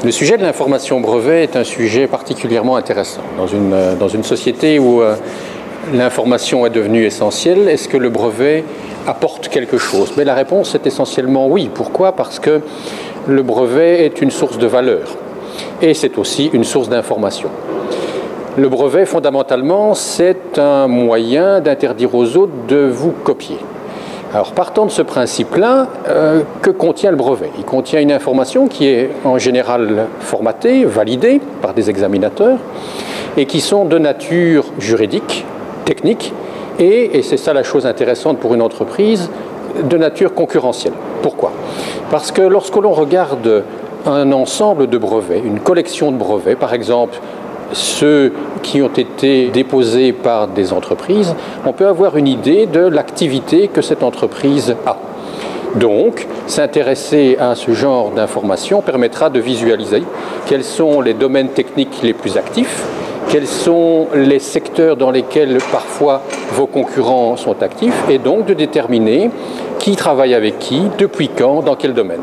Le sujet de l'information brevet est un sujet particulièrement intéressant. Dans une société où l'information est devenue essentielle, est-ce que le brevet apporte quelque chose? Mais la réponse est essentiellement oui. Pourquoi? Parce que le brevet est une source de valeur et c'est aussi une source d'information. Le brevet, fondamentalement, c'est un moyen d'interdire aux autres de vous copier. Alors, partant de ce principe-là, que contient le brevet? Il contient une information qui est en général formatée, validée par des examinateurs et qui sont de nature juridique, technique et c'est ça la chose intéressante pour une entreprise, de nature concurrentielle. Pourquoi? Parce que lorsque l'on regarde un ensemble de brevets, une collection de brevets, par exemple, ceux qui ont été déposés par des entreprises, on peut avoir une idée de l'activité que cette entreprise a. Donc, s'intéresser à ce genre d'informations permettra de visualiser quels sont les domaines techniques les plus actifs, quels sont les secteurs dans lesquels parfois vos concurrents sont actifs, et donc de déterminer qui travaille avec qui, depuis quand, dans quel domaine.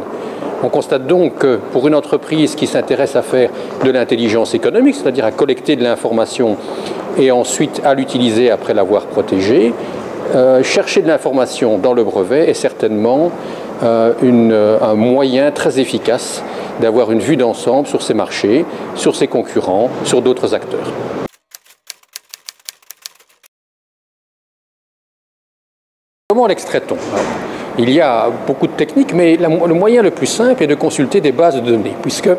On constate donc que pour une entreprise qui s'intéresse à faire de l'intelligence économique, c'est-à-dire à collecter de l'information et ensuite à l'utiliser après l'avoir protégée, chercher de l'information dans le brevet est certainement un moyen très efficace d'avoir une vue d'ensemble sur ses marchés, sur ses concurrents, sur d'autres acteurs. Comment l'extrait-on? Il y a beaucoup de techniques, mais le moyen le plus simple est de consulter des bases de données, puisque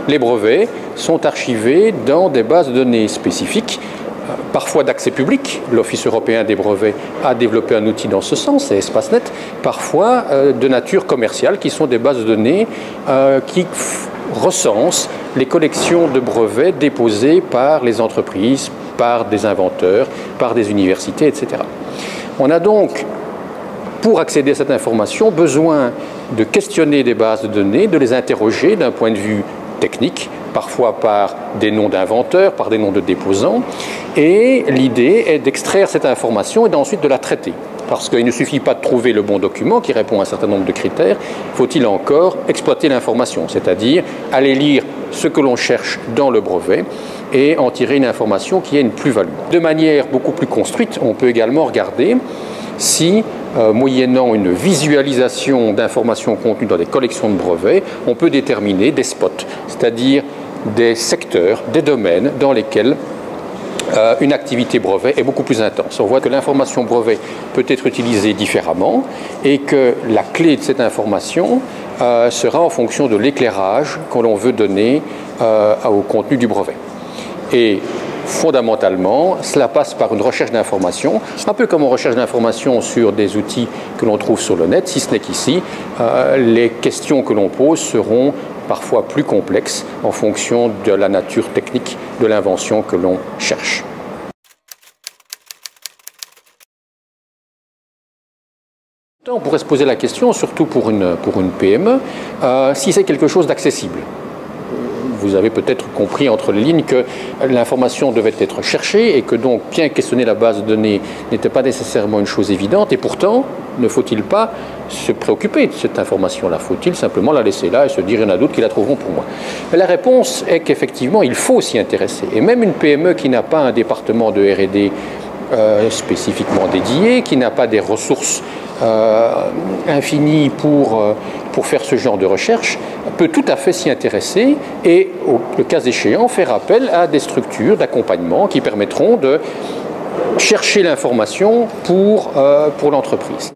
les brevets sont archivés dans des bases de données spécifiques, parfois d'accès public. L'Office européen des brevets a développé un outil dans ce sens, c'est ESPACEnet, parfois de nature commerciale, qui sont des bases de données qui recensent les collections de brevets déposées par les entreprises, par des inventeurs, par des universités, etc. On a donc, pour accéder à cette information, besoin de questionner des bases de données, de les interroger d'un point de vue technique, parfois par des noms d'inventeurs, par des noms de déposants. Et l'idée est d'extraire cette information et d'ensuite de la traiter. Parce qu'il ne suffit pas de trouver le bon document qui répond à un certain nombre de critères, faut-il encore exploiter l'information, c'est-à-dire aller lire ce que l'on cherche dans le brevet et en tirer une information qui ait une plus-value. De manière beaucoup plus construite, on peut également regarder si, moyennant une visualisation d'informations contenues dans des collections de brevets, on peut déterminer des spots, c'est-à-dire des secteurs, des domaines dans lesquels une activité brevet est beaucoup plus intense. On voit que l'information brevet peut être utilisée différemment et que la clé de cette information sera en fonction de l'éclairage que l'on veut donner au contenu du brevet. Et fondamentalement, cela passe par une recherche d'information, un peu comme on recherche d'informations sur des outils que l'on trouve sur le net, si ce n'est qu'ici, les questions que l'on pose seront parfois plus complexes en fonction de la nature technique de l'invention que l'on cherche. On pourrait se poser la question, surtout pour une PME, si c'est quelque chose d'accessible. Vous avez peut-être compris entre les lignes que l'information devait être cherchée et que donc bien questionner la base de données n'était pas nécessairement une chose évidente. Et pourtant, ne faut-il pas se préoccuper de cette information-là? Faut-il simplement la laisser là et se dire il y en a d'autres qui la trouveront pour moi? Mais la réponse est qu'effectivement, il faut s'y intéresser. Et même une PME qui n'a pas un département de R&D spécifiquement dédié, qui n'a pas des ressources infinies pour faire ce genre de recherche, peut tout à fait s'y intéresser et, le cas échéant, faire appel à des structures d'accompagnement qui permettront de chercher l'information pour l'entreprise.